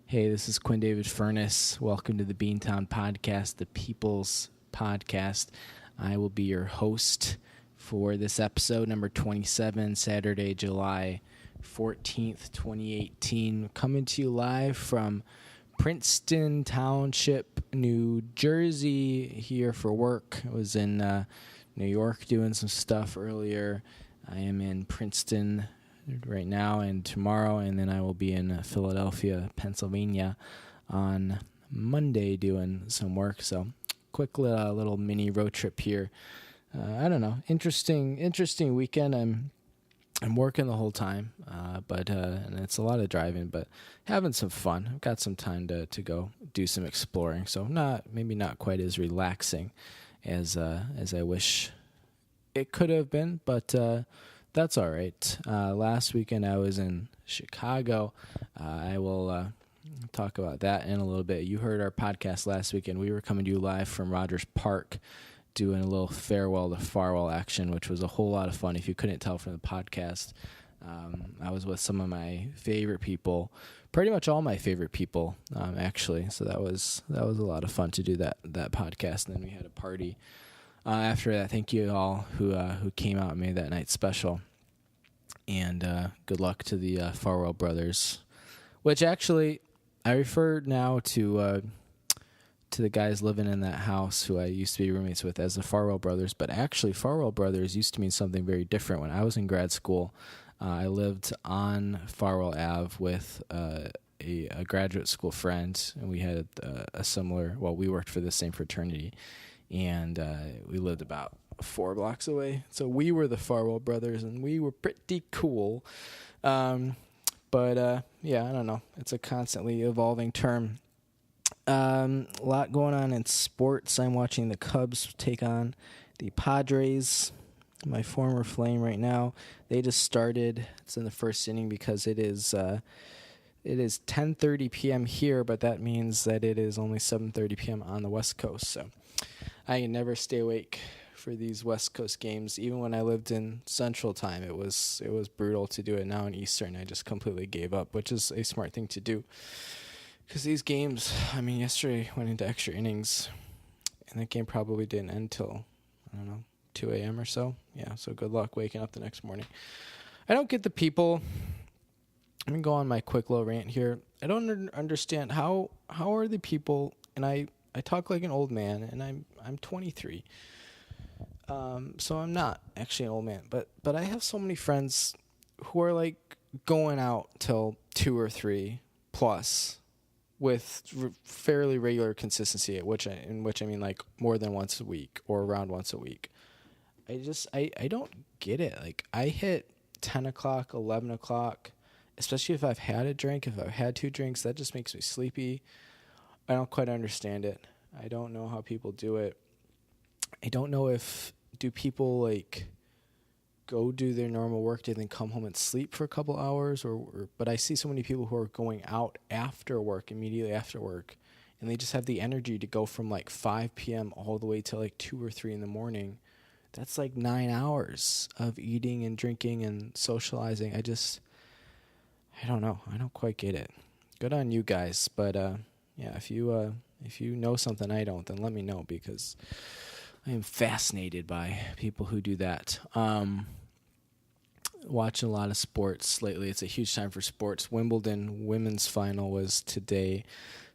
Hey, this is Quinn David Furness. Welcome to the Beantown podcast, the People's Podcast. I will be your host for this episode, number 27, Saturday, July 14th, 2018. Coming to you live from Princeton Township, New Jersey, here for work. I was in New York doing some stuff earlier. I am in Princeton right now and tomorrow, and then I will be in Philadelphia, Pennsylvania on Monday doing some work. So quick little mini road trip here. I don't know, interesting weekend. I'm working the whole time, but and it's a lot of driving, but having some fun. I've got some time to go do some exploring, so maybe not quite as relaxing as I wish it could have been, but that's all right. Last weekend I was in Chicago. I will talk about that in a little bit. You heard our podcast last weekend. We were coming to you live from Rogers Park, doing a little farewell to Farwell action, which was a whole lot of fun. If you couldn't tell from the podcast, I was with some of my favorite people, pretty much all my favorite people, actually. So that was a lot of fun to do that podcast. And then we had a party after that. Thank you all who came out and made that night special. And good luck to the Farwell brothers, which actually I refer now to the guys living in that house who I used to be roommates with as the Farwell brothers. But actually, Farwell brothers used to mean something very different. When I was in grad school, I lived on Farwell Ave with a graduate school friend, and we had a similar. Well, we worked for the same fraternity, and we lived about 4 blocks away. So we were the Farwell brothers, and we were pretty cool. But yeah, I don't know. It's a constantly evolving term. A lot going on in sports. I'm watching the Cubs take on the Padres, my former Flame right now. They just started. It's in the first inning because it is 10:30 p.m. here, but that means that it is only 7:30 p.m. on the West Coast. So I can never stay awake for these West Coast games. Even when I lived in Central Time, it was brutal to do it. Now in Eastern, I just completely gave up, which is a smart thing to do. Because these games, yesterday went into extra innings, and that game probably didn't end till, 2 a.m. or so. Yeah, so good luck waking up the next morning. I don't get the people. I'm going to go on my quick little rant here. I don't understand how are the people, and I talk like an old man, and I'm 23. So I'm not actually an old man, but I have so many friends who are like going out till 2 or 3 plus with fairly regular consistency, in which I mean like more than once a week or around once a week. I don't get it. Like I hit 10 o'clock, 11 o'clock, especially if I've had a drink. If I've had 2 drinks, that just makes me sleepy. I don't quite understand it. I don't know how people do it. I don't know do people like go do their normal work day, then come home and sleep for a couple hours, but I see so many people who are going out after work, immediately after work, and they just have the energy to go from like 5 p.m. all the way to like 2 or 3 in the morning. That's like 9 hours of eating and drinking and socializing. I don't know. I don't quite get it. Good on you guys, but yeah, if you know something I don't, then let me know, because I am fascinated by people who do that. Watching a lot of sports lately. It's a huge time for sports. Wimbledon women's final was today.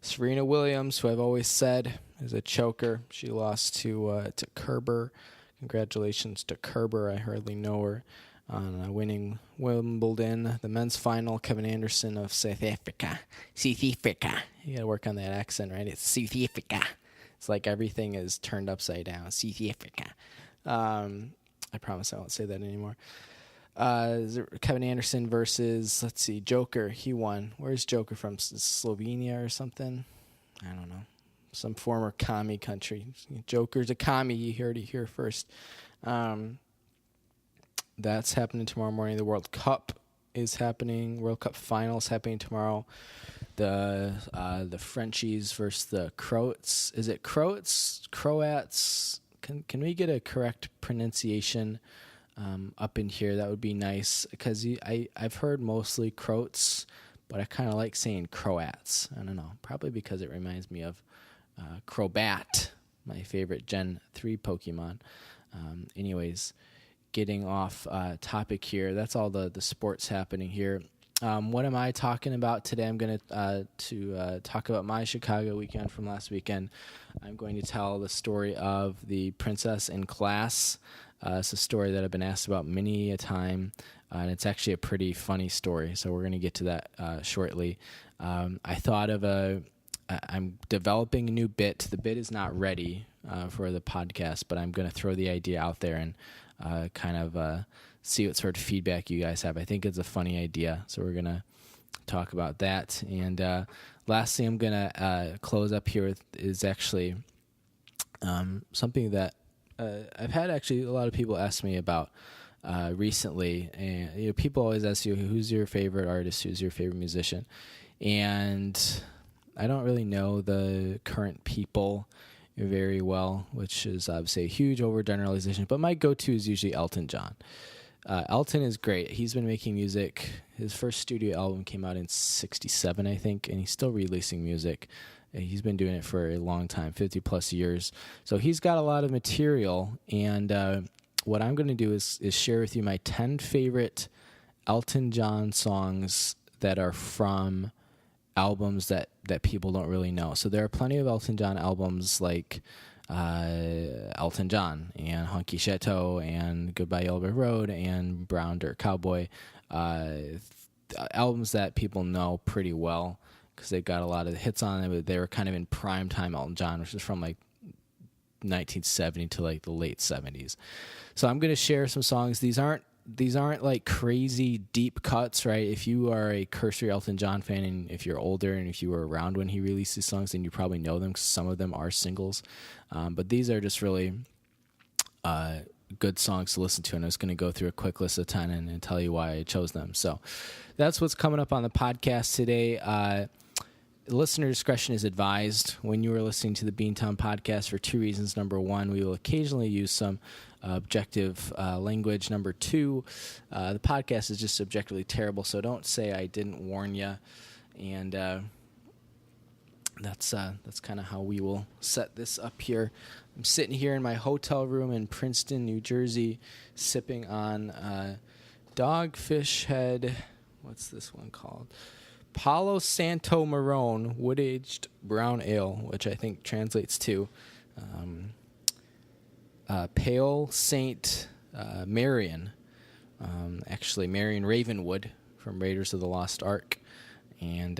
Serena Williams, who I've always said is a choker, she lost to Kerber. Congratulations to Kerber. I hardly know her. On winning Wimbledon, the men's final, Kevin Anderson of South Africa. South Africa. You gotta work on that accent, right? It's South Africa. It's like everything is turned upside down. South Africa. I promise I won't say that anymore. Kevin Anderson versus, Joker. He won. Where's Joker from? Slovenia or something? I don't know. Some former commie country. Joker's a commie. You heard it here first. That's happening tomorrow morning. The World Cup is happening. World Cup finals happening tomorrow. The Frenchies versus the Croats. Is it Croats? Croats? Can we get a correct pronunciation up in here? That would be nice, because I've heard mostly Croats, but I kind of like saying Croats. I don't know, probably because it reminds me of Crobat, my favorite Gen 3 Pokemon. Anyways, getting off topic here. That's all the sports happening here. What am I talking about today? I'm going to talk about my Chicago weekend from last weekend. I'm going to tell the story of the princess in class. It's a story that I've been asked about many a time, and it's actually a pretty funny story, so we're going to get to that shortly. I thought of I'm developing a new bit. The bit is not ready for the podcast, but I'm going to throw the idea out there and kind of see what sort of feedback you guys have. I think it's a funny idea, so we're going to talk about that. And lastly, I'm going to close up here with is actually something that I've had actually a lot of people ask me about recently. And people always ask you, who's your favorite artist, who's your favorite musician? And I don't really know the current people very well, which is obviously a huge overgeneralization, but my go-to is usually Elton John. Elton is great. He's been making music. His first studio album came out in 1967, I think, and he's still releasing music. He's been doing it for a long time, 50 plus years. So he's got a lot of material, and what I'm going to do is share with you my 10 favorite Elton John songs that are from albums that people don't really know. So there are plenty of Elton John albums like Elton John and Hunky Chateau and Goodbye Yellow Brick Road and Brown Dirt Cowboy, albums that people know pretty well because they've got a lot of hits on them, but they were kind of in prime time Elton John, which is from like 1970 to like the late 70s. So I'm going to share some songs. These aren't like crazy deep cuts, right? If you are a cursory Elton John fan, and if you're older and if you were around when he released these songs, then you probably know them because some of them are singles. But these are just really good songs to listen to, and I was going to go through a quick list of 10 and tell you why I chose them. So that's what's coming up on the podcast today. Listener discretion is advised when you are listening to the Beantown podcast for two reasons. Number one, we will occasionally use some objective language. Number two, the podcast is just objectively terrible, so don't say I didn't warn you. And that's kind of how we will set this up here. I'm sitting here in my hotel room in Princeton, New Jersey, sipping on Dogfish Head. What's this one called? Palo Santo Marron wood-aged brown ale, which I think translates to Pale Saint Marion. Actually, Marion Ravenwood from Raiders of the Lost Ark. And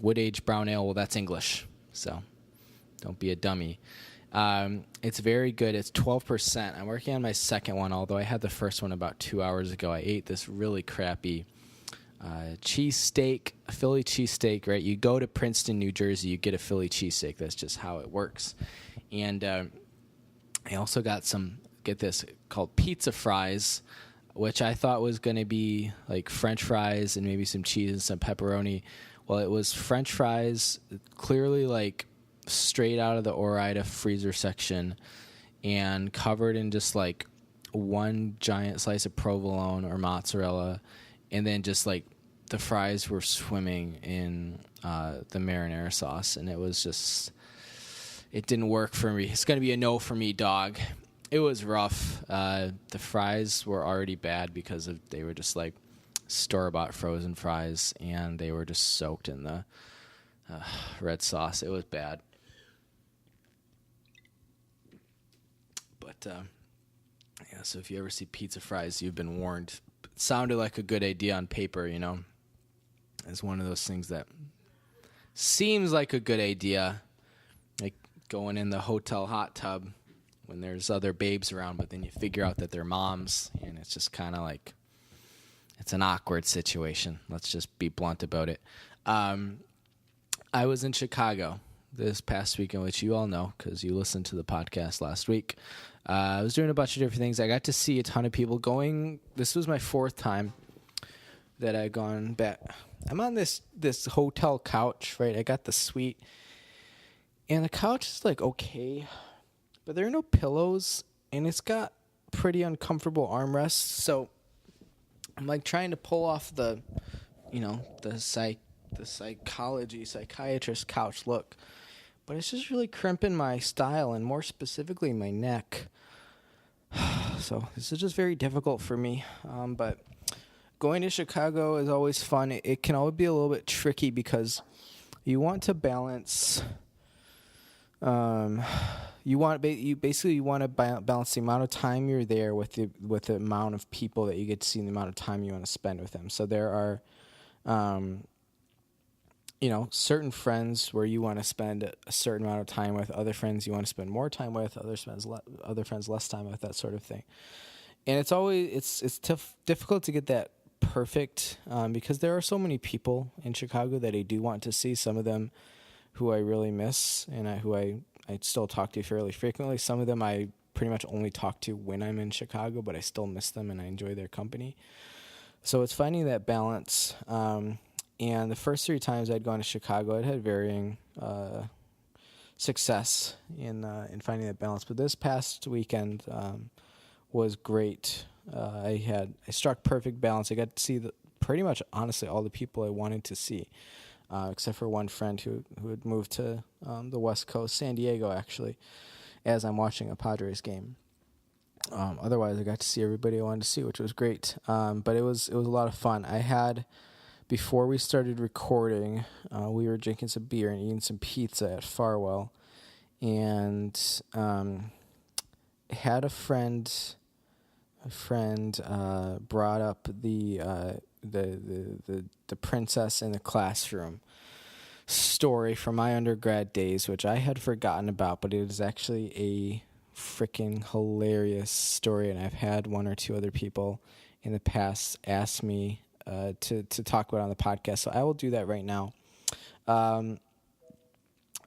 wood-aged brown ale, well, that's English, so don't be a dummy. It's very good. It's 12%. I'm working on my second one, although I had the first one about 2 hours ago. I ate this really crappy cheesesteak, a Philly cheesesteak, right? You go to Princeton, New Jersey, you get a Philly cheesesteak. That's just how it works. And I also got get this, called pizza fries, which I thought was going to be like French fries and maybe some cheese and some pepperoni. Well, it was French fries, clearly like straight out of the Ore-Ida freezer section and covered in just like one giant slice of provolone or mozzarella, and then just like the fries were swimming in the marinara sauce, and it didn't work for me. It's going to be a no for me, dog. It was rough. The fries were already bad because they were just like store-bought frozen fries, and they were just soaked in the red sauce. It was bad. But, yeah, so if you ever see pizza fries, you've been warned. It sounded like a good idea on paper, you know. It's one of those things that seems like a good idea, like going in the hotel hot tub when there's other babes around, but then you figure out that they're moms, and it's just kind of like, it's an awkward situation. Let's just be blunt about it. I was in Chicago this past weekend, which you all know because you listened to the podcast last week. I was doing a bunch of different things. I got to see a ton of people going. This was my fourth time that I'd gone back. I'm on this hotel couch, right? I got the suite, and the couch is like okay, but there are no pillows, and it's got pretty uncomfortable armrests. So I'm like trying to pull off the the psychiatrist couch look, but it's just really crimping my style and more specifically my neck. So this is just very difficult for me. But going to Chicago is always fun. It can always be a little bit tricky because you want to balance. You want to balance the amount of time you're there with the amount of people that you get to see and the amount of time you want to spend with them. So there are, certain friends where you want to spend a certain amount of time with, other friends you want to spend more time with, other friends less time with, that sort of thing. And it's always difficult to get that perfect because there are so many people in Chicago that I do want to see. Some of them who I really miss and who I still talk to fairly frequently. Some of them I pretty much only talk to when I'm in Chicago, but I still miss them and I enjoy their company. So it's finding that balance. And the first 3 times I'd gone to Chicago, I'd had varying success in finding that balance. But this past weekend was great. I struck perfect balance. I got to see pretty much, honestly, all the people I wanted to see. Except for one friend who had moved to the West Coast, San Diego, actually, as I'm watching a Padres game. Otherwise, I got to see everybody I wanted to see, which was great. But it was a lot of fun. I had, before we started recording, we were drinking some beer and eating some pizza at Farwell, and had a friend brought up the princess in the classroom story from my undergrad days, which I had forgotten about, but it is actually a freaking hilarious story, and I've had 1 or 2 other people in the past ask me to talk about it on the podcast, so I will do that right now. I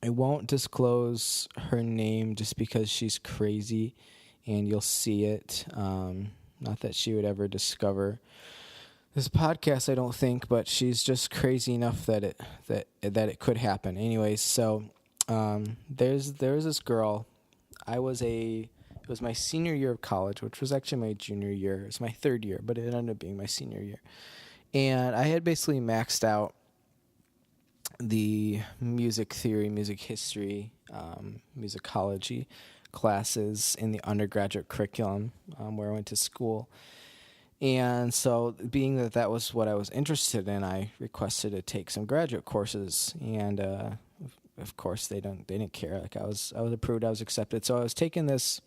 won't disclose her name just because she's crazy, and you'll see it. Not that she would ever discover this podcast, I don't think, but she's just crazy enough that it could happen. Anyways, so there's this girl. It was my senior year of college, which was actually my junior year. It was my 3rd year, but it ended up being my senior year. And I had basically maxed out the music theory, music history, musicology classes in the undergraduate curriculum where I went to school. And so being that was what I was interested in, I requested to take some graduate courses, and of course they didn't care. Like I was approved, I was accepted. So I was taking this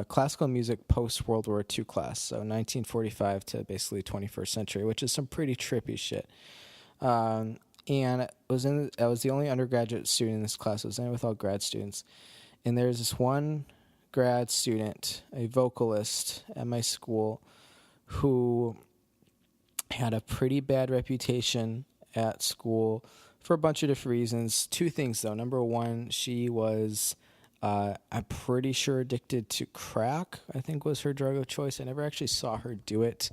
classical music post World War II class, so 1945 to basically 21st century, which is some pretty trippy shit. And I was the only undergraduate student in this class. I was in it with all grad students, and there's this one grad student, a vocalist at my school, who had a pretty bad reputation at school for a bunch of different reasons. 2 things, though. Number 1, she was, I'm pretty sure, addicted to crack, I think was her drug of choice. I never actually saw her do it,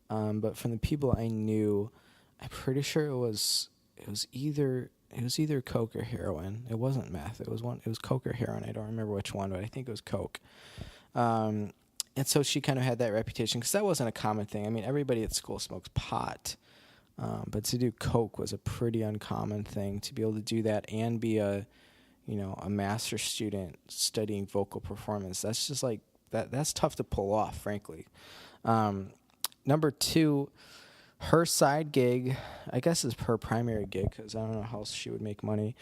but from the people I knew, I'm pretty sure it was either coke or heroin. It wasn't meth. It was coke or heroin. I don't remember which one, but I think it was coke. And so she kind of had that reputation because that wasn't a common thing. I mean, everybody at school smokes pot, but to do coke was a pretty uncommon thing. To be able to do that and be a master student studying vocal performance, that's just like that's tough to pull off, frankly. Number 2, her side gig, I guess, is her primary gig because I don't know how else she would make money.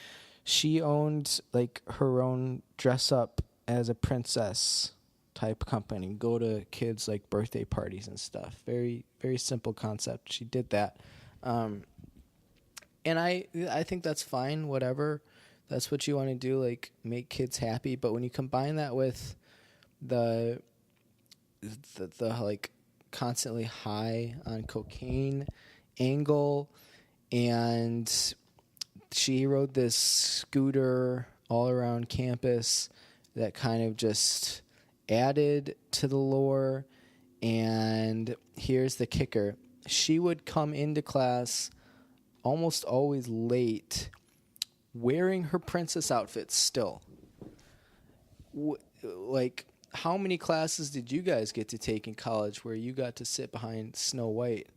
She owned like her own dress up as a princess type company, go to kids like birthday parties and stuff. Very, very simple concept. She did that. And I think that's fine, whatever. That's what you want to do, like make kids happy. But when you combine that with the like constantly high on cocaine angle, and she rode this scooter all around campus that kind of just added to the lore. And here's the kicker: she would come into class almost always late, wearing her princess outfit still. Like, how many classes did you guys get to take in college where you got to sit behind Snow White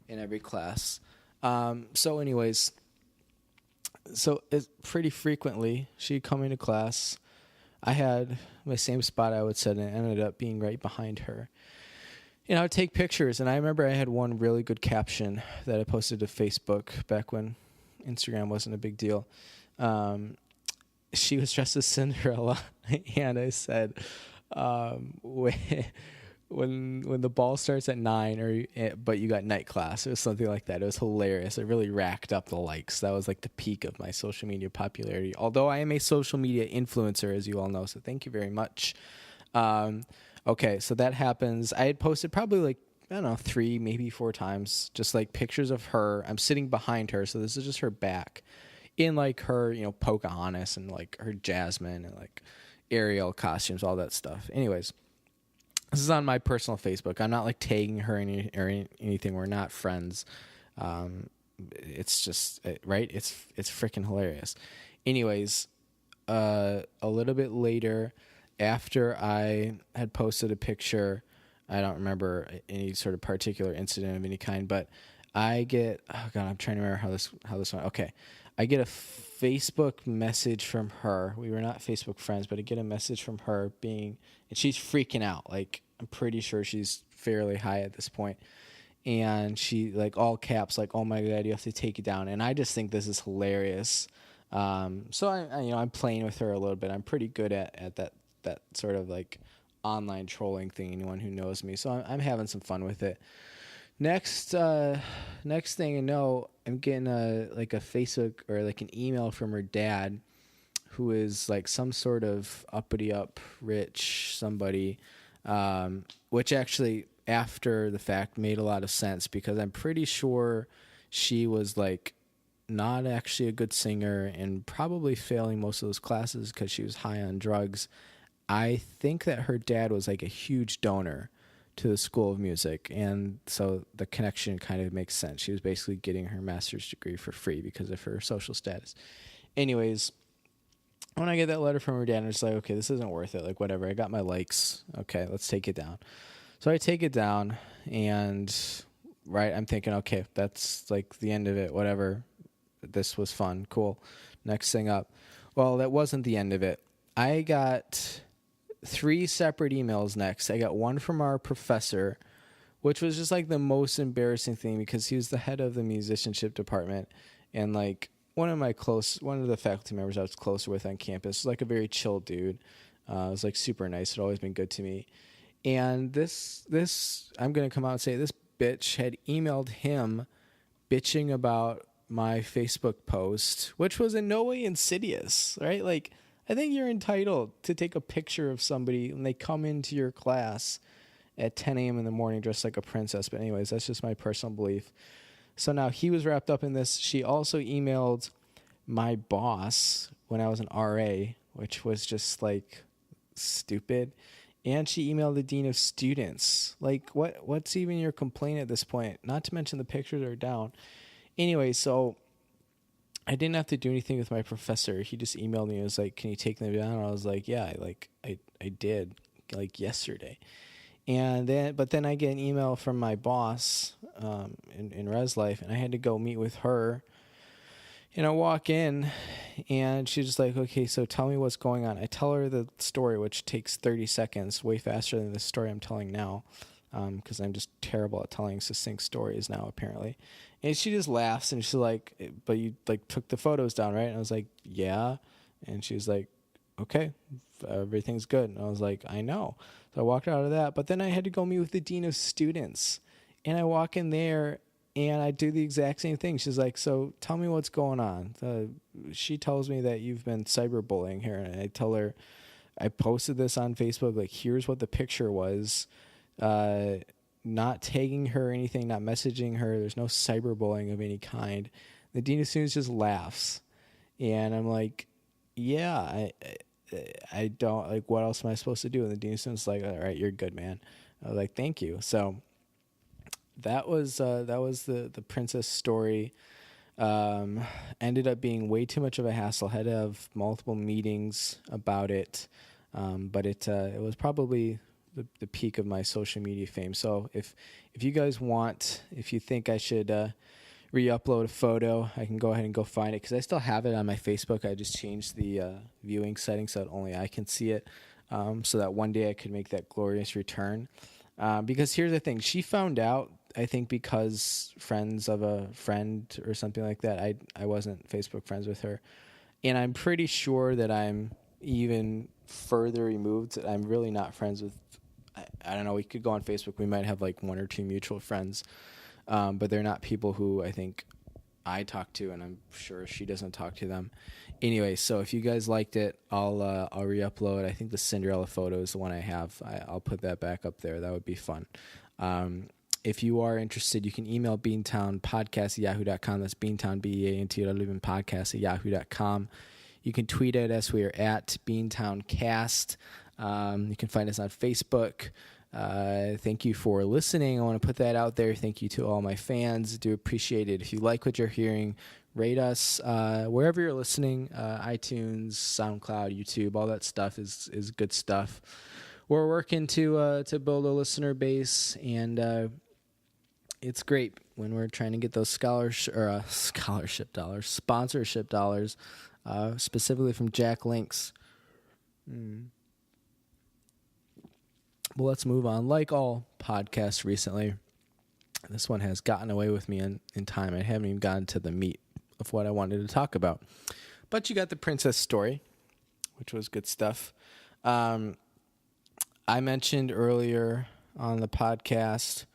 in every class. So anyways, so it's pretty frequently she'd come into class. I had my same spot I would sit in, and ended up being right behind her. And I would take pictures, and I remember I had one really good caption that I posted to Facebook back when Instagram wasn't a big deal. She was dressed as Cinderella, and I said, when the ball starts at 9, but you got night class, it was something like that. It was hilarious. It really racked up the likes. That was like the peak of my social media popularity. Although I am a social media influencer, as you all know, so thank you very much. Okay, so that happens. I had posted probably like, I don't know, 3, maybe 4 times, just like pictures of her. I'm sitting behind her, so this is just her back in like her, Pocahontas and like her Jasmine and like Ariel costumes, all that stuff. Anyways, this is on my personal Facebook. I'm not like tagging her or anything. We're not friends. It's just, right? It's freaking hilarious. Anyways, a little bit later, after I had posted a picture, I don't remember any sort of particular incident of any kind, but I get, oh God, I'm trying to remember how this went. Okay. I get a Facebook message from her. We were not Facebook friends, but I get a message from her and she's freaking out. Like, I'm pretty sure she's fairly high at this point. And she, like, all caps, like, oh my God, you have to take it down. And I just think this is hilarious. So I'm playing with her a little bit. I'm pretty good at that sort of like online trolling thing, anyone who knows me. So I'm having some fun with it. Next thing I know, I'm getting a Facebook or like an email from her dad, who is like some sort of uppity rich somebody, which actually after the fact made a lot of sense, because I'm pretty sure she was like not actually a good singer and probably failing most of those classes because she was high on drugs. I think that her dad was like a huge donor to the School of Music, and so the connection kind of makes sense. She was basically getting her master's degree for free because of her social status. Anyways, when I get that letter from her dad, I'm just like, okay, this isn't worth it. Like, whatever. I got my likes. Okay, let's take it down. So I take it down, and right, I'm thinking, okay, that's like the end of it. Whatever. This was fun. Cool. Next thing up. Well, that wasn't the end of it. I got 3 separate emails next. I got one from our professor, which was just like the most embarrassing thing because he was the head of the musicianship department, and like one of the faculty members I was closer with on campus, like a very chill dude. It was like super nice. Had always been good to me. And this I'm going to come out and say this bitch had emailed him bitching about my Facebook post, which was in no way insidious, right? Like, I think you're entitled to take a picture of somebody when they come into your class at 10 a.m. in the morning dressed like a princess. But anyways, that's just my personal belief. So now he was wrapped up in this. She also emailed my boss when I was an RA, which was just like stupid. And she emailed the dean of students. Like, what's even your complaint at this point? Not to mention the pictures are down. Anyway, so I didn't have to do anything with my professor. He just emailed me and was like, can you take them down? And I was like, yeah, I did, like, yesterday. But then I get an email from my boss in Res Life, and I had to go meet with her. And I walk in, and she's just like, okay, so tell me what's going on. I tell her the story, which takes 30 seconds, way faster than the story I'm telling now, because I'm just terrible at telling succinct stories now, apparently. And she just laughs, and she's like, but you, like, took the photos down, right? And I was like, yeah. And she was like, okay, everything's good. And I was like, I know. So I walked out of that. But then I had to go meet with the dean of students. And I walk in there, and I do the exact same thing. She's like, so tell me what's going on. She tells me that you've been cyberbullying her. And I tell her, I posted this on Facebook. Like, here's what the picture was. Not tagging her or anything, not messaging her. There's no cyberbullying of any kind. The dean of students just laughs. And I'm like, yeah, I don't, like, what else am I supposed to do? And the dean of students is like, all right, you're good, man. I was like, thank you. So that was the princess story. Ended up being way too much of a hassle. Had to have multiple meetings about it. But it was probably the peak of my social media fame. So if you guys want, if you think I should re-upload a photo, I can go ahead and go find it, because I still have it on my Facebook. I just changed the viewing settings so that only I can see it, so that one day I could make that glorious return. Because here's the thing, she found out, I think because friends of a friend or something like that. I wasn't Facebook friends with her, and I'm pretty sure that I'm even further removed. I'm really not friends with, I don't know, we could go on Facebook, we might have like one or two mutual friends, but they're not people who I think I talk to, and I'm sure she doesn't talk to them. Anyway, so if you guys liked it, I'll re-upload. I think the Cinderella photo is the one I have. I'll put that back up there. That would be fun. If you are interested, you can email beantownpodcast@yahoo.com. That's Beantown, BEANTOWN podcast@yahoo.com. You can tweet at us. We are at BeantownCast. You can find us on Facebook. Thank you for listening. I want to put that out there. Thank you to all my fans. Do appreciate it. If you like what you're hearing, rate us wherever you're listening. iTunes, SoundCloud, YouTube, all that stuff is good stuff. We're working to build a listener base, and it's great when we're trying to get those sponsorship dollars, specifically from Jack Links. Well, let's move on. Like all podcasts recently, this one has gotten away with me in time. I haven't even gotten to the meat of what I wanted to talk about. But you got the princess story, which was good stuff. I mentioned earlier on the podcast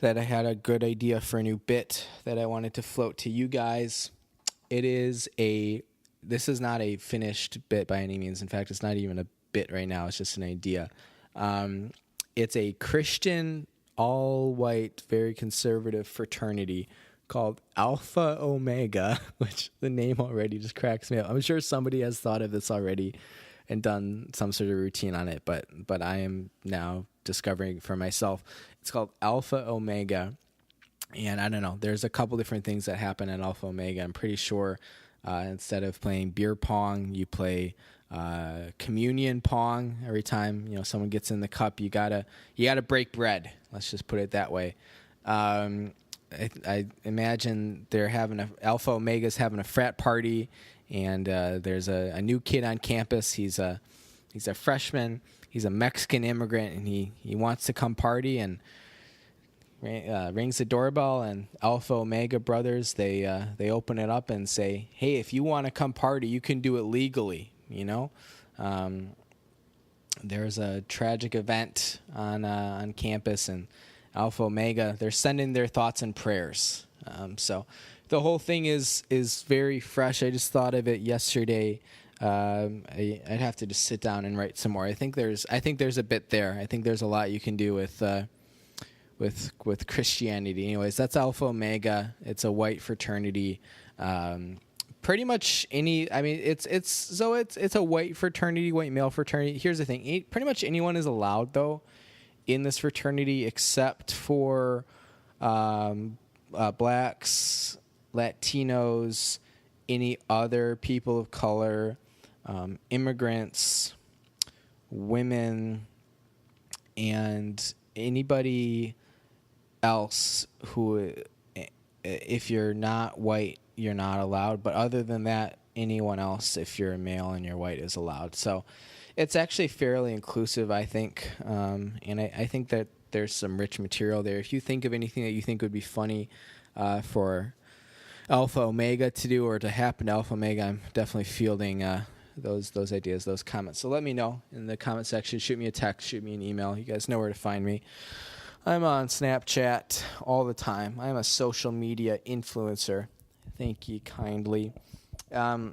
that I had a good idea for a new bit that I wanted to float to you guys. This is not a finished bit by any means. In fact, it's not even a bit right now. It's just an idea. It's a Christian, all-white, very conservative fraternity called Alpha Omega, which the name already just cracks me up. I'm sure somebody has thought of this already and done some sort of routine on it, but I am now discovering for myself. It's called Alpha Omega, and I don't know, there's a couple different things that happen at Alpha Omega. I'm pretty sure instead of playing beer pong, you play communion pong. Every time someone gets in the cup, you gotta break bread. Let's just put it that way. I imagine Alpha Omega's having a frat party, and there's a new kid on campus. He's a freshman. He's a Mexican immigrant, and he wants to come party, and rings the doorbell, and Alpha Omega brothers, they open it up and say, hey, if you want to come party, you can do it legally. There's a tragic event on campus, and Alpha Omega, they're sending their thoughts and prayers. So the whole thing is very fresh. I just thought of it yesterday. I'd have to just sit down and write some more. I think there's a bit there. I think there's a lot you can do with Christianity. Anyways, that's Alpha Omega. It's a white fraternity. Pretty much it's a white fraternity, white male fraternity. Here's the thing. Pretty much anyone is allowed, though, in this fraternity, except for blacks, Latinos, any other people of color, immigrants, women, and anybody else who, if you're not white, you're not allowed. But other than that, anyone else, if you're a male and you're white, is allowed. So it's actually fairly inclusive, I think. And I think that there's some rich material there. If you think of anything that you think would be funny for Alpha Omega to do or to happen to Alpha Omega, I'm definitely fielding those ideas, those comments. So let me know in the comment section. Shoot me a text, shoot me an email. You guys know where to find me. I'm on Snapchat all the time. I'm a social media influencer. Thank you kindly. You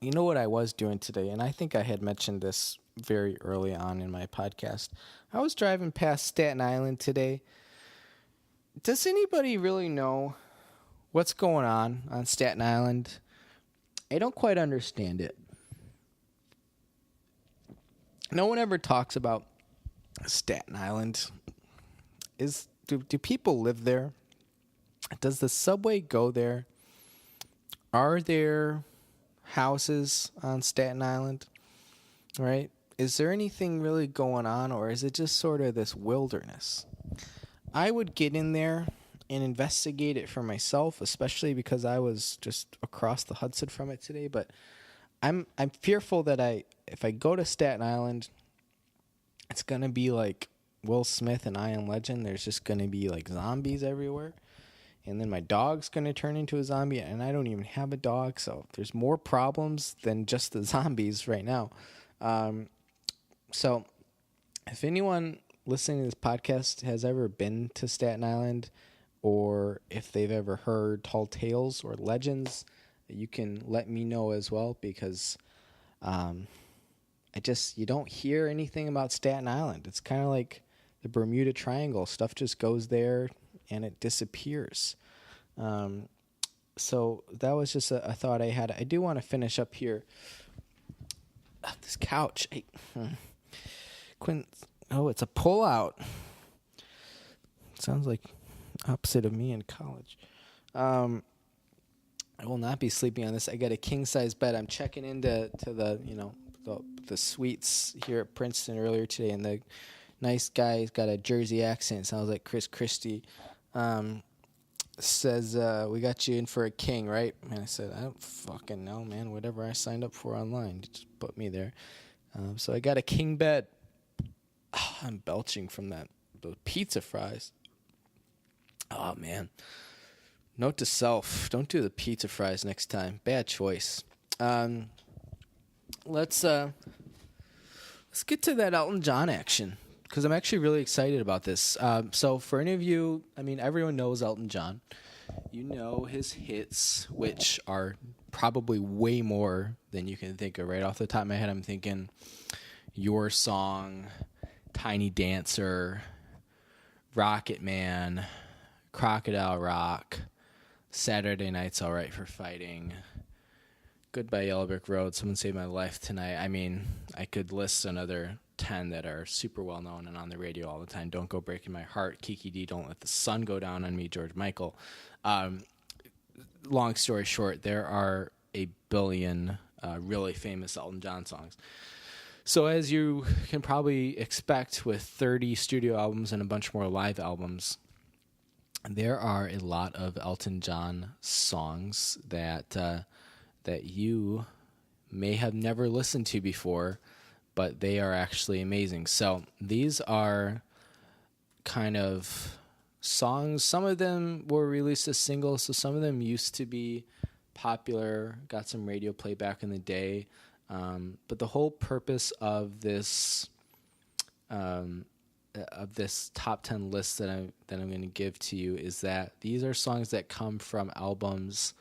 know what I was doing today, and I think I had mentioned this very early on in my podcast. I was driving past Staten Island today. Does anybody really know what's going on Staten Island? I don't quite understand it. No one ever talks about Staten Island. Do people live there? Does the subway go there? Are there houses on Staten Island? Right? is there anything really going on, or is it just sort of this wilderness? I would get in there and investigate it for myself, especially because I was just across the Hudson from it today. But I'm fearful that if I go to Staten Island, it's gonna be like Will Smith and I Am Legend. There's just gonna be like zombies everywhere, and then my dog's gonna turn into a zombie, and I don't even have a dog, so there's more problems than just the zombies right now. So if anyone listening to this podcast has ever been to Staten Island, or if they've ever heard tall tales or legends, you can let me know as well, because you don't hear anything about Staten Island. It's kind of like the Bermuda Triangle. Stuff just goes there and it disappears. So that was just a thought I had. I do want to finish up here. This couch. Quinn, it's a pull-out. Sounds like opposite of me in college. I will not be sleeping on this. I got a king-size bed. I'm checking into the suites here at Princeton earlier today, and the nice guy, he's got a Jersey accent. Sounds like Chris Christie. Says, we got you in for a king, right? And I said, I don't fucking know, man. Whatever I signed up for online, just put me there. So I got a king bed. Oh, I'm belching from those pizza fries. Oh, man. Note to self, don't do the pizza fries next time. Bad choice. Let's get to that Elton John action, because I'm actually really excited about this. So for any of you, everyone knows Elton John. You know his hits, which are probably way more than you can think of. Right off the top of my head, I'm thinking Your Song, Tiny Dancer, Rocket Man, Crocodile Rock, Saturday Night's All Right for Fighting, Goodbye Yellow Brick Road, Someone Saved My Life Tonight. I could list another 10 that are super well known and on the radio all the time. Don't Go Breaking My Heart, Kiki D, Don't Let the Sun Go Down on Me, George Michael. Long story short, there are a billion really famous Elton John songs. So as you can probably expect, with 30 studio albums and a bunch more live albums, there are a lot of Elton John songs that you may have never listened to before, but they are actually amazing. So these are kind of songs. Some of them were released as singles, so some of them used to be popular, got some radio play back in the day. But the whole purpose of this top 10 list that I'm going to give to you is that these are songs that come from albums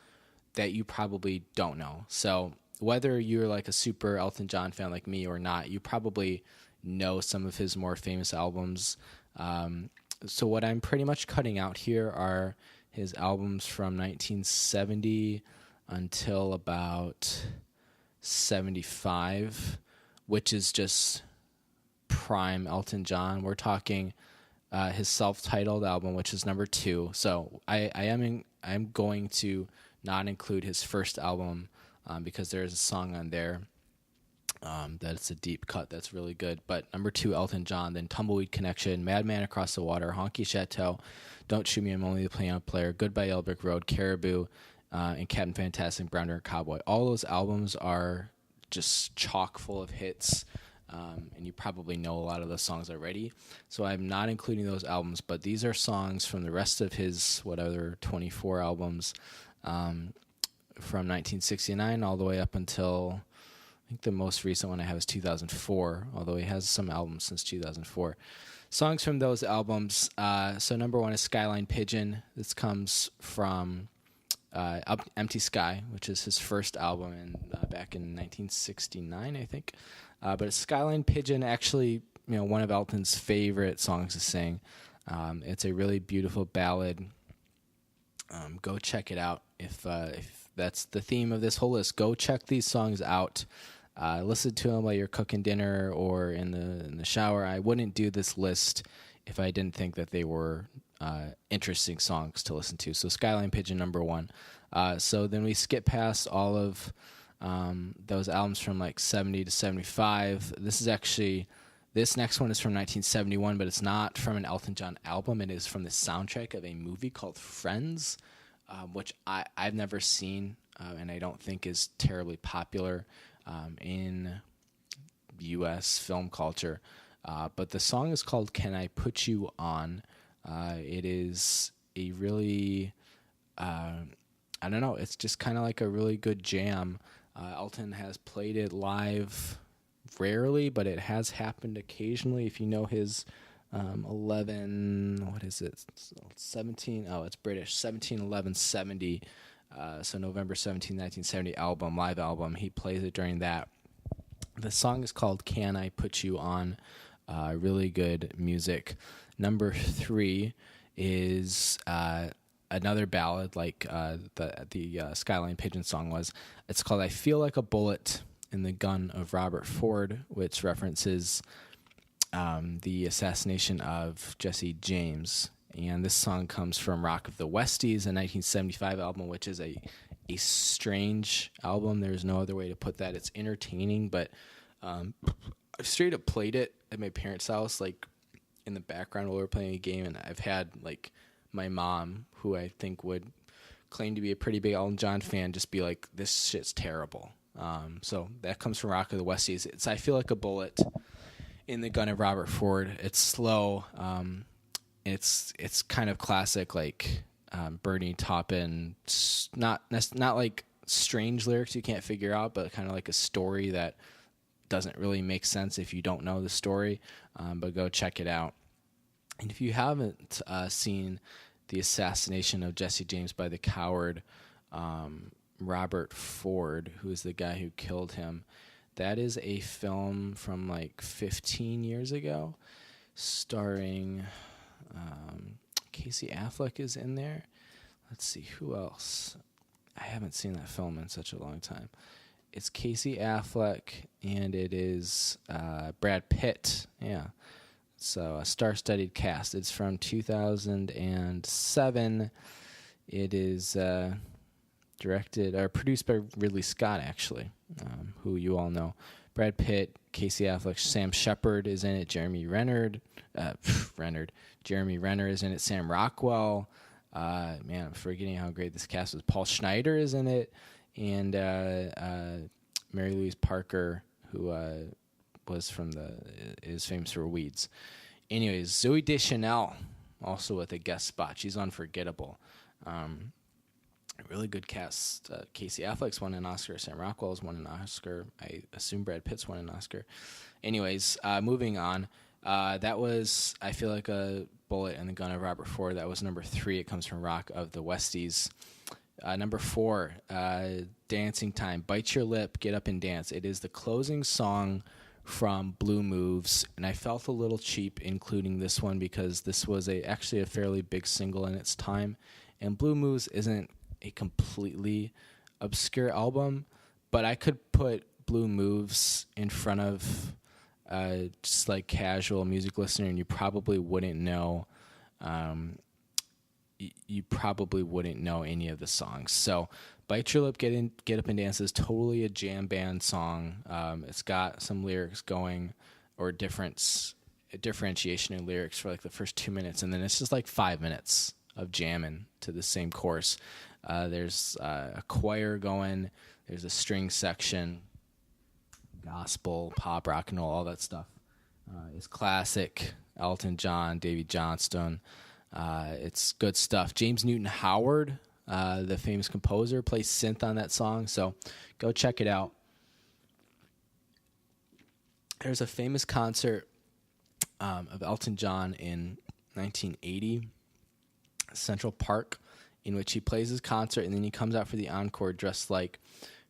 that you probably don't know. So whether you're like a super Elton John fan like me or not, you probably know some of his more famous albums. So what I'm pretty much cutting out here are his albums from 1970 until about 75, which is just prime Elton John. We're talking his self-titled album, which is number 2. So I'm going to not include his first album because there's a song on there that it's a deep cut that's really good. But number 2, Elton John, then Tumbleweed Connection, Madman Across the Water, Honky Chateau, Don't Shoot Me, I'm Only the Piano Player, Goodbye Yellow Brick Road, Caribou, and Captain Fantastic, Brown Dirt Cowboy. All those albums are just chock full of hits, and you probably know a lot of those songs already. So I'm not including those albums, but these are songs from the rest of his 24 albums, from 1969 all the way up until, I think the most recent one I have is 2004, although he has some albums since 2004. Songs from those albums. So number 1 is Skyline Pigeon. This comes from Empty Sky, which is his first album back in 1969, I think. But it's Skyline Pigeon, actually, one of Elton's favorite songs to sing. It's a really beautiful ballad. Go check it out. If that's the theme of this whole list, go check these songs out. Listen to them while you're cooking dinner or in the shower. I wouldn't do this list if I didn't think that they were interesting songs to listen to. So Skyline Pigeon, number 1. So then we skip past all of Those albums from like 70 to 75. This next one is from 1971, but it's not from an Elton John album. It is from the soundtrack of a movie called Friends, which I've never seen, and I don't think is terribly popular in U.S. film culture. But the song is called Can I Put You On? It is a really, I don't know, it's just kind of like a really good jam. Elton has played it live rarely, but it has happened occasionally. If you know his 17, it's British, 17/11/70, so November 17, 1970 live album, he plays it during that. The song is called Can I Put You On? Really good music. Number 3 is another ballad like the Skyline Pigeon song was. It's called I Feel Like a Bullet in the Gun of Robert Ford, which references the assassination of Jesse James. And this song comes from Rock of the Westies, a 1975 album, which is a strange album. There's no other way to put that. It's entertaining, but I straight up played it at my parents' house, like in the background while we were playing a game. And I've had like my mom, who I think would claim to be a pretty big Elton John fan, just be like, "This shit's terrible." So that comes from Rock of the Westies. It's I Feel Like a Bullet in the Gun of Robert Ford. It's slow. It's kind of classic, like Bernie Taupin, not like strange lyrics you can't figure out, but kind of like a story that doesn't really make sense if you don't know the story. But go check it out. And if you haven't seen the assassination of Jesse James by the coward Robert Ford, who is the guy who killed him, that is a film from like 15 years ago, starring Casey Affleck is in there. Let's see, who else? I haven't seen that film in such a long time. It's Casey Affleck, and it is Brad Pitt. Yeah. So a star-studded cast. It's from 2007. It is directed or produced by Ridley Scott, actually, who you all know. Brad Pitt, Casey Affleck, Sam Shepard is in it. Jeremy Renner is in it. Sam Rockwell. Man, I'm forgetting how great this cast was. Paul Schneider is in it, and Mary Louise Parker, who is famous for Weeds. Anyways, Zooey Deschanel also with a guest spot. She's unforgettable. Really good cast. Casey Affleck's won an Oscar. Sam Rockwell's won an Oscar. I assume Brad Pitt's won an Oscar. Anyways, moving on. That was I Feel Like a Bullet in the Gun of Robert Ford. That was number 3. It comes from Rock of the Westies. Number 4, Dancing Time. Bite Your Lip, Get Up and Dance. It is the closing song from Blue Moves, and I felt a little cheap including this one because this was actually a fairly big single in its time, and Blue Moves isn't a completely obscure album, but I could put Blue Moves in front of just like casual music listener, and you probably wouldn't know. You probably wouldn't know any of the songs. So Bite Your Lip, Get Up and Dance is totally a jam band song. It's got some lyrics going, or differentiation in lyrics for like the first 2 minutes, and then it's just like 5 minutes of jamming to the same chorus. There's a choir going, there's a string section, gospel, pop, rock and roll, all that stuff. It's classic Elton John, Davy Johnstone. It's good stuff. James Newton Howard, the famous composer, plays synth on that song, so go check it out. There's a famous concert of Elton John in 1980, Central Park, in which he plays his concert, and then he comes out for the encore dressed like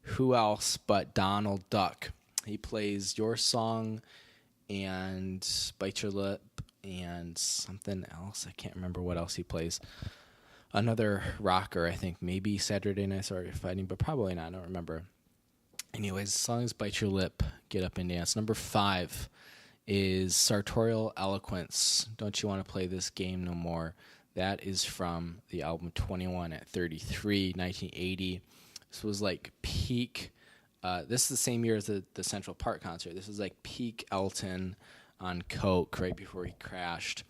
who else but Donald Duck. He plays Your Song and Bite Your Lip and something else. I can't remember what else he plays. Another rocker, I think. Maybe Saturday Night Started Fighting, but probably not. I don't remember. Anyways, the song is Bite Your Lip, Get Up and Dance. Number 5 is Sartorial Eloquence. Don't You Want to Play This Game No More? That is from the album 21 at 33, 1980. This was like peak This is the same year as the Central Park concert. This is like peak Elton on coke right before he crashed.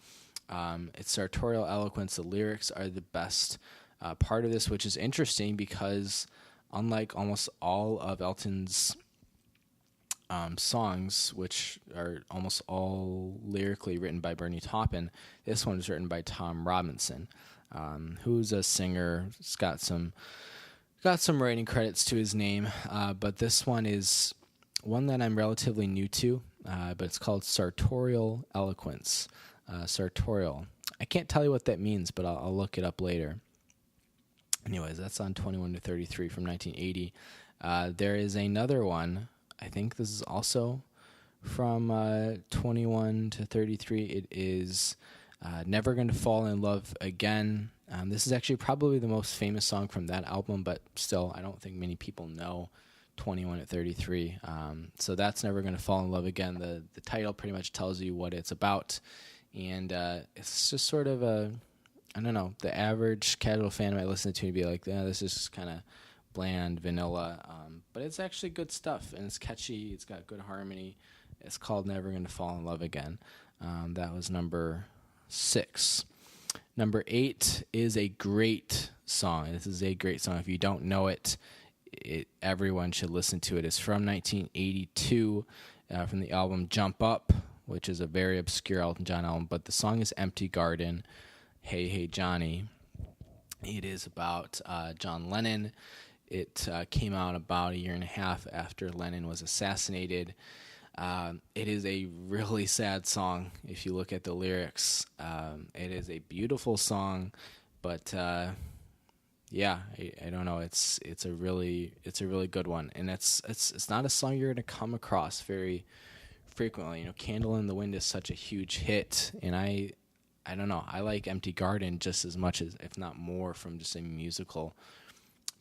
It's sartorial eloquence. The lyrics are the best part of this, which is interesting because unlike almost all of Elton's songs, which are almost all lyrically written by Bernie Taupin, this one is written by Tom Robinson, who's a singer. It's got some writing credits to his name, but this one is one that I'm relatively new to, but it's called Sartorial Eloquence. Sartorial. I can't tell you what that means, but I'll look it up later. Anyways, that's on 21 to 33 from 1980. There is another one. I think this is also from 21 to 33. It is Never Gonna Fall in Love Again. This is actually probably the most famous song from that album, but still, I don't think many people know 21 to 33. So that's Never Gonna Fall in Love Again. The title pretty much tells you what it's about. And it's just sort of I don't know, the average casual fan might listen to it and be like, yeah, this is just kind of bland, vanilla. But it's actually good stuff, and it's catchy. It's got good harmony. It's called Never Gonna Fall in Love Again. That was number 6. Number 8 is a great song. This is a great song. If you don't know it, everyone should listen to it. It's from 1982, from the album Jump Up, which is a very obscure Elton John album. But the song is Empty Garden, Hey, Hey, Johnny. It is about John Lennon. It came out about a year and a half after Lennon was assassinated. It is a really sad song if you look at the lyrics. It is a beautiful song, but I don't know. It's a really good one, and it's not a song you're gonna come across very frequently. You know, Candle in the Wind is such a huge hit, and I don't know. I like Empty Garden just as much as, if not more, from just a musical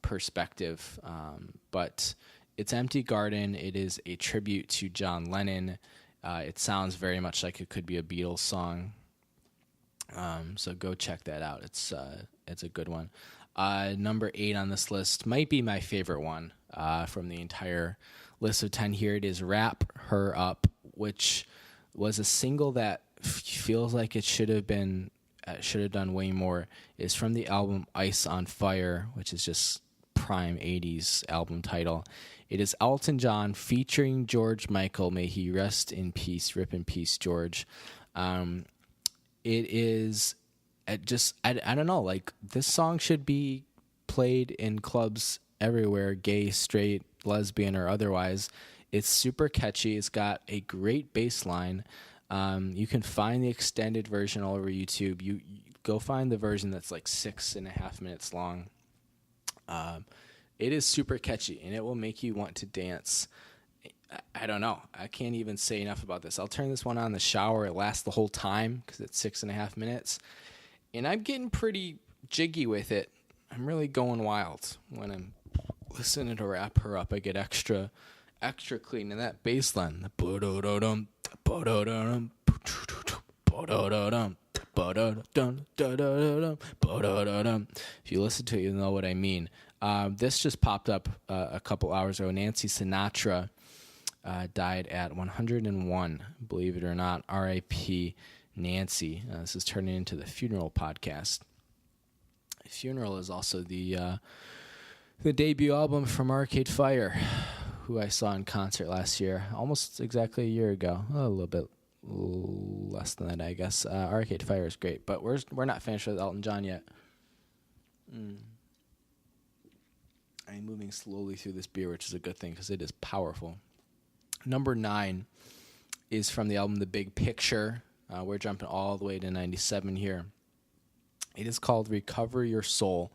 perspective. But it's Empty Garden. It is a tribute to John Lennon. It sounds very much like it could be a Beatles song. So go check that out. It's a good one. Number 8 on this list might be my favorite one from the entire list of 10 here. It is Wrap Her Up, which was a single that feels like it should have done way more. It's from the album Ice on Fire, which is just prime 80s album title. It is Elton John featuring George Michael. May he rest in peace. Rip in peace, George. It is I don't know, like, this song should be played in clubs everywhere, gay, straight, lesbian, or otherwise. It's super catchy. It's got a great bass line. You can find the extended version all over YouTube. You go find the version that's like 6.5 minutes long. It is super catchy, and it will make you want to dance. I don't know. I can't even say enough about this. I'll turn this one on in the shower. It lasts the whole time because it's 6.5 minutes. And I'm getting pretty jiggy with it. I'm really going wild when I'm listening to Wrap Her Up. I get extra clean. And that bass line, the bo-do-do-dum, bo-do-do-dum, bo-do-do-dum, bo-do-do-dum. If you listen to it, you'll know what I mean. This just popped up a couple hours ago. Nancy Sinatra died at 101, believe it or not. R.I.P. Nancy. This is turning into the funeral podcast. Funeral is also the debut album from Arcade Fire, who I saw in concert last year, almost exactly a year ago. A little bit less than that, I guess. Arcade Fire is great, but we're not finished with Elton John yet. I'm moving slowly through this beer, which is a good thing because it is powerful. Number 9 is from the album The Big Picture. We're jumping all the way to 97 here. It is called Recover Your Soul.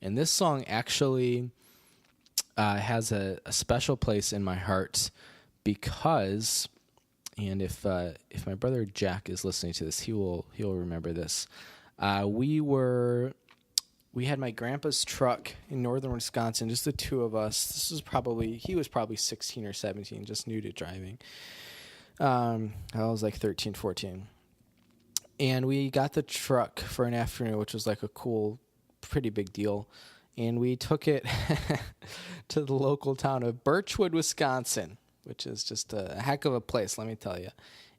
And this song actually has a special place in my heart because, and if my brother Jack is listening to this, he'll remember this. We had my grandpa's truck in northern Wisconsin, just the two of us. He was probably 16 or 17, just new to driving. I was like 13, 14. And we got the truck for an afternoon, which was like a cool, pretty big deal. and we took it to the local town of Birchwood, Wisconsin, which is just a heck of a place, let me tell you.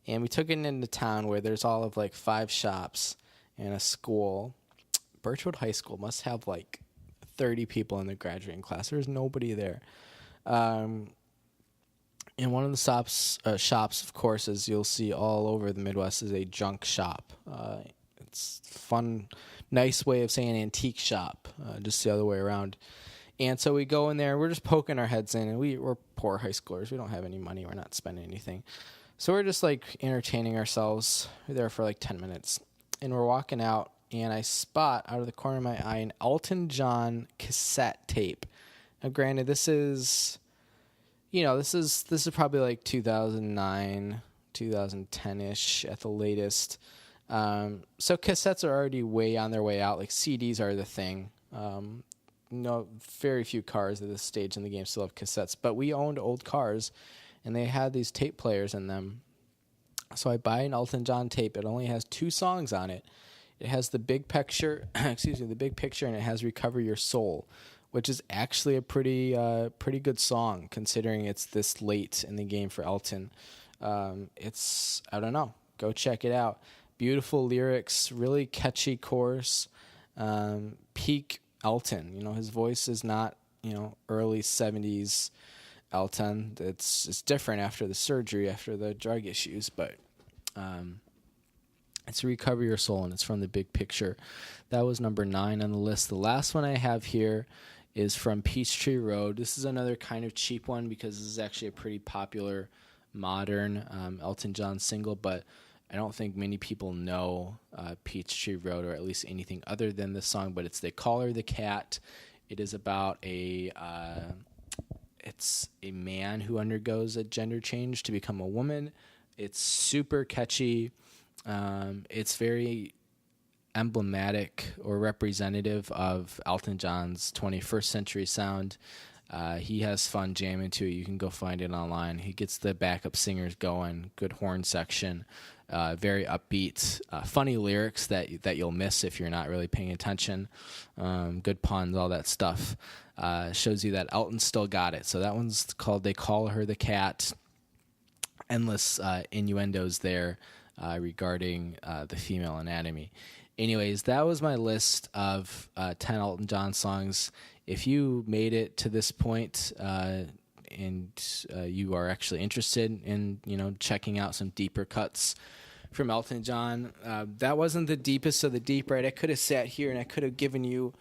And we took it into town where there's all of like 5 shops and a school. Birchwood High School must have like 30 people in the graduating class. There's nobody there. And one of the shops, of course, as you'll see all over the Midwest, is a junk shop. It's fun, nice way of saying antique shop, just the other way around. And so we go in there, we're just poking our heads in, and we're poor high schoolers. We don't have any money. We're not spending anything. So we're just like entertaining ourselves. We're there for like 10 minutes. And we're walking out, and I spot out of the corner of my eye an Elton John cassette tape. Now, granted, this is probably like 2009, 2010-ish at the latest. So cassettes are already way on their way out. Like CDs are the thing. Very few cars at this stage in the game still have cassettes, but we owned old cars, and they had these tape players in them. So I buy an Elton John tape. It only has 2 songs on it. It has the big picture, and it has "Recover Your Soul," which is actually a pretty good song considering it's this late in the game for Elton. I don't know. Go check it out. Beautiful lyrics, really catchy chorus, peak Elton. His voice is not, early 70s Elton. It's different after the surgery, after the drug issues, but it's "Recover Your Soul," and it's from the Big Picture. That was number 9 on the list. The last one I have here is from Peachtree Road. This is another kind of cheap one because this is actually a pretty popular modern Elton John single, but I don't think many people know Peachtree Road, or at least anything other than this song, but it's "They Call Her the Cat." It is about it's a man who undergoes a gender change to become a woman. It's super catchy. It's very emblematic or representative of Elton John's 21st century sound. He has fun jamming to it. You can go find it online. He gets the backup singers going, good horn section, very upbeat, funny lyrics that you'll miss if you're not really paying attention, good puns, all that stuff. Shows you that Elton still got it. So that one's called "They Call Her the Cat." Endless innuendos there regarding the female anatomy. Anyways, that was my list of 10 Elton John songs. If you made it to this point and you are actually interested in checking out some deeper cuts from Elton John, that wasn't the deepest of the deep, right? I could have sat here and I could have given you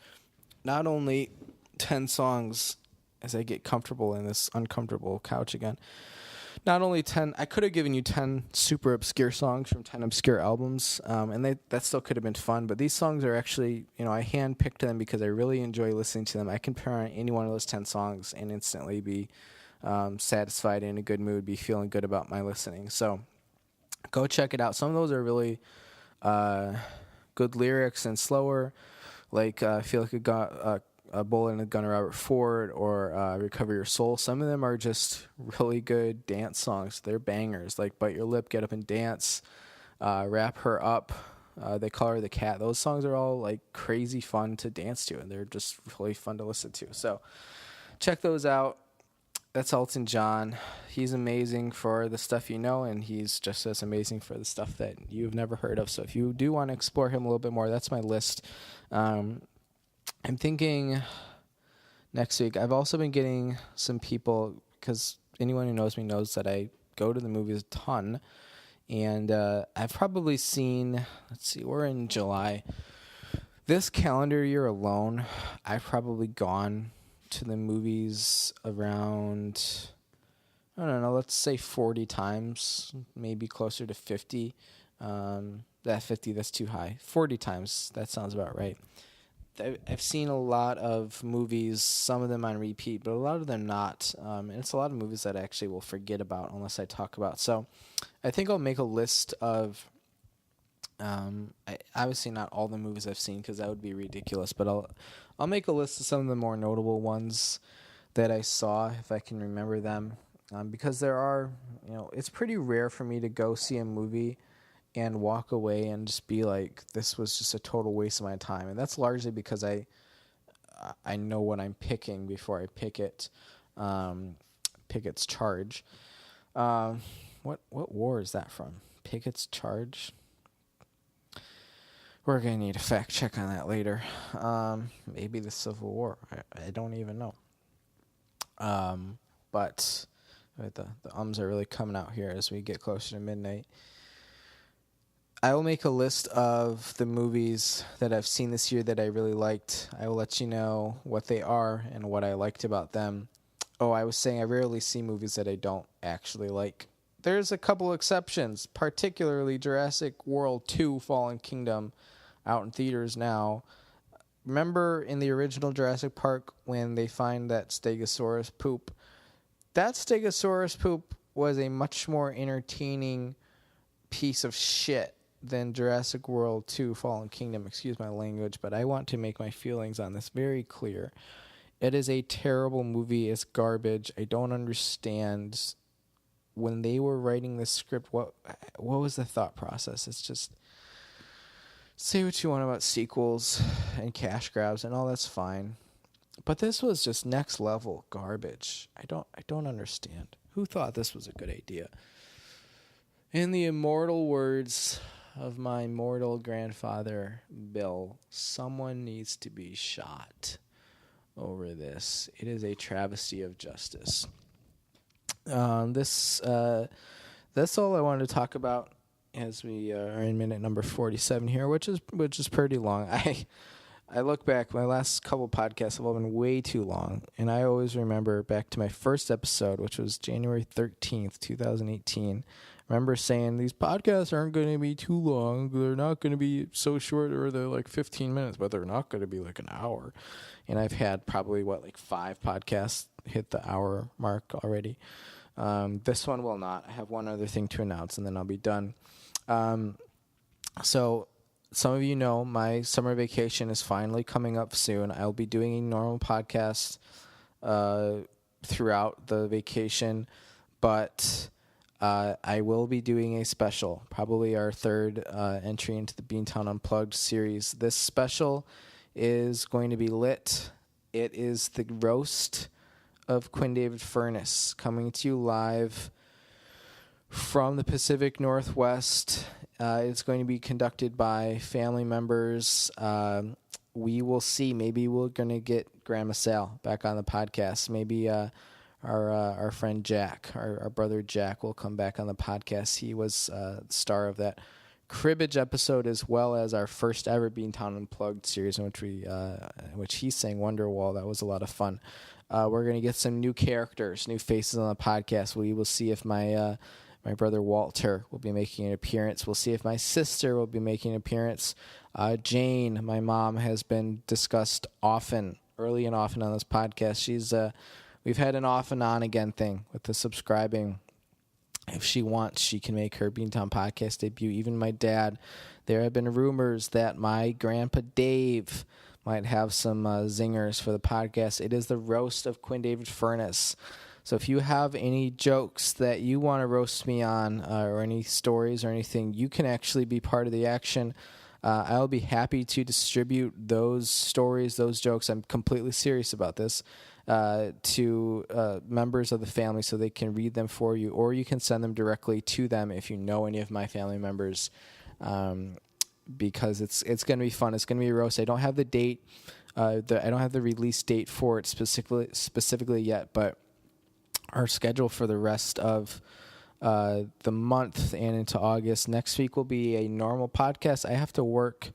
not only 10 songs as I get comfortable in this uncomfortable couch again. Not only 10, I could have given you 10 super obscure songs from 10 obscure albums, and that still could have been fun, but these songs are actually, I handpicked them because I really enjoy listening to them. I can pair on any one of those 10 songs and instantly be satisfied, in a good mood, be feeling good about my listening. So go check it out. Some of those are really good lyrics and slower, like I feel like a Bullet in the Gun of Robert Ford, or "Recover Your Soul." Some of them are just really good dance songs. They're bangers, like "Bite Your Lip," "Get Up and Dance," "Wrap Her Up," "They Call Her the Cat." Those songs are all like crazy fun to dance to, and they're just really fun to listen to. So check those out. That's Elton John. He's amazing for the stuff and he's just as amazing for the stuff that you've never heard of. So if you do want to explore him a little bit more, that's my list. I'm thinking next week. I've also been getting some people, because anyone who knows me knows that I go to the movies a ton, and I've probably seen, we're in July. This calendar year alone, I've probably gone to the movies around, I don't know, let's say 40 times, maybe closer to 50. That 50, that's too high. 40 times, that sounds about right. I've seen a lot of movies, some of them on repeat, but a lot of them not. And it's a lot of movies that I actually will forget about unless I talk about. So I think I'll make a list of, obviously not all the movies I've seen because that would be ridiculous, but I'll make a list of some of the more notable ones that I saw if I can remember them. Because there are, it's pretty rare for me to go see a movie and walk away and just be like, this was just a total waste of my time. And that's largely because I know what I'm picking before I pick it. Pickett's Charge. What war is that from? Pickett's Charge? We're going to need a fact check on that later. Maybe the Civil War. I don't even know. But the ums are really coming out here as we get closer to midnight. I will make a list of the movies that I've seen this year that I really liked. I will let you know what they are and what I liked about them. Oh, I was saying I rarely see movies that I don't actually like. There's a couple exceptions, particularly Jurassic World 2 Fallen Kingdom, out in theaters now. Remember in the original Jurassic Park when they find that Stegosaurus poop? That Stegosaurus poop was a much more entertaining piece of shit than Jurassic World 2 Fallen Kingdom. Excuse my language, but I want to make my feelings on this very clear. It is a terrible movie. It's garbage. I don't understand. When they were writing the script, what was the thought process? It's just, say what you want about sequels and cash grabs and all, that's fine. But this was just next level garbage. I don't understand. Who thought this was a good idea? In the immortal words of my mortal grandfather, Bill, someone needs to be shot over this. It is a travesty of justice. That's all I wanted to talk about as we are in minute number 47 here, which is pretty long. I look back, my last couple podcasts have all been way too long, and I always remember back to my first episode, which was January 13th, 2018. I remember saying these podcasts aren't going to be too long. They're not going to be so short, or they're like 15 minutes, but they're not going to be like an hour. And I've had probably, 5 podcasts hit the hour mark already. This one will not. I have one other thing to announce, and then I'll be done. So some of you know my summer vacation is finally coming up soon. I'll be doing a normal podcast throughout the vacation, but I will be doing a special, probably our third entry into the Beantown Unplugged series. This special is going to be lit. It is the roast of Quinn David Furness, coming to you live from the Pacific Northwest. It's going to be conducted by family members. We will see. Maybe we're going to get Grandma Sal back on the podcast. Maybe our friend Jack, our brother Jack, will come back on the podcast. He was the star of that cribbage episode, as well as our first ever Beantown Unplugged series, in which he sang Wonderwall. That was a lot of fun. We're going to get some new characters, new faces on the podcast. We will see if my brother Walter will be making an appearance. We'll see if my sister will be making an appearance. Jane, my mom, has been discussed early and often on this podcast. We've had an off and on again thing with the subscribing. If she wants, she can make her Beantown podcast debut. Even my dad. There have been rumors that my grandpa Dave might have some zingers for the podcast. It is the roast of Quinn David Furness. So if you have any jokes that you want to roast me on, or any stories or anything, you can actually be part of the action. I'll be happy to distribute those stories, those jokes. I'm completely serious about this. To members of the family so they can read them for you, or you can send them directly to them if you know any of my family members, because it's going to be fun. It's going to be a roast. I don't have the date. I don't have the release date for it specifically yet, but our schedule for the rest of the month and into August. Next week will be a normal podcast. I have to work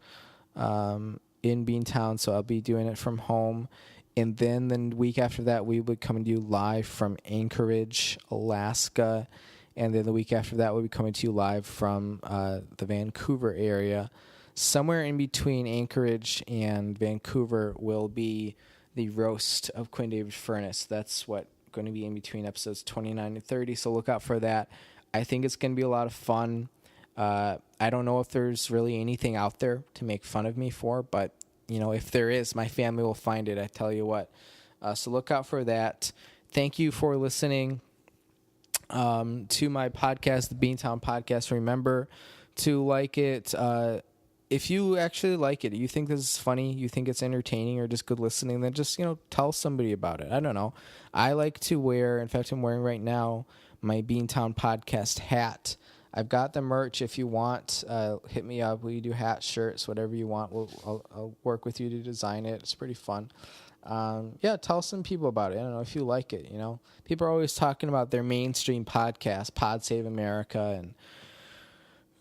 in Beantown, so I'll be doing it from home. And then the week after that, we would come to you live from Anchorage, Alaska. And then the week after that, we'll be coming to you live from the Vancouver area. Somewhere in between Anchorage and Vancouver will be the roast of Quinn David Furness. That's what going to be in between episodes 29 and 30. So look out for that. I think it's going to be a lot of fun. I don't know if there's really anything out there to make fun of me for, but if there is, my family will find it, I tell you what. So look out for that. Thank you for listening to my podcast, the Beantown Podcast. Remember to like it, if you actually like it, you think this is funny, you think it's entertaining or just good listening, then just, tell somebody about it. I don't know. I like to wear, in fact, I'm wearing right now my Beantown podcast hat. I've got the merch. If you want, hit me up. We do hats, shirts, whatever you want. I'll work with you to design it. It's pretty fun. Tell some people about it. I don't know if you like it, People are always talking about their mainstream podcasts, Pod Save America and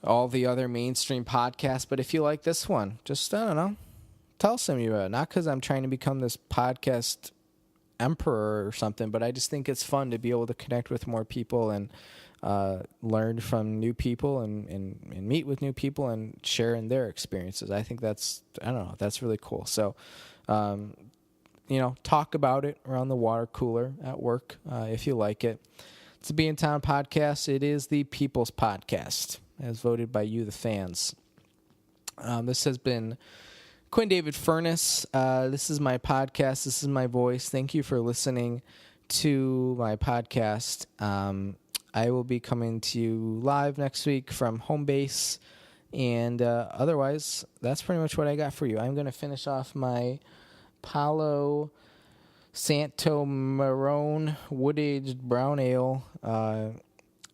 all the other mainstream podcasts. But if you like this one, just, I don't know, tell somebody about it. Not because I'm trying to become this podcast emperor or something, but I just think it's fun to be able to connect with more people and learn from new people and meet with new people and share in their experiences. I think that's really cool. So, talk about it around the water cooler at work if you like it. It's the Beantown podcast. It is the People's Podcast, as voted by you, the fans. This has been Quinn David Furness. This is my podcast. This is my voice. Thank you for listening to my podcast. I will be coming to you live next week from home base. And otherwise, that's pretty much what I got for you. I'm going to finish off my Palo Santo Marron wood-aged brown ale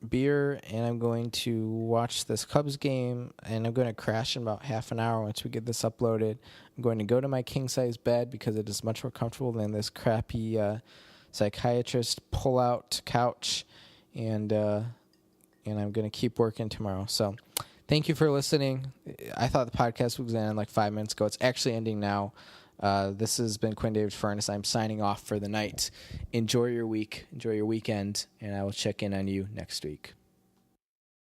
beer, and I'm going to watch this Cubs game, and I'm going to crash in about half an hour once we get this uploaded. I'm going to go to my king-size bed because it is much more comfortable than this crappy psychiatrist pull-out couch, and I'm going to keep working tomorrow. So thank you for listening. I thought the podcast was going to end like 5 minutes ago. It's actually ending now. This has been Quinn David Furness. I'm signing off for the night. Enjoy your week. Enjoy your weekend. And I will check in on you next week.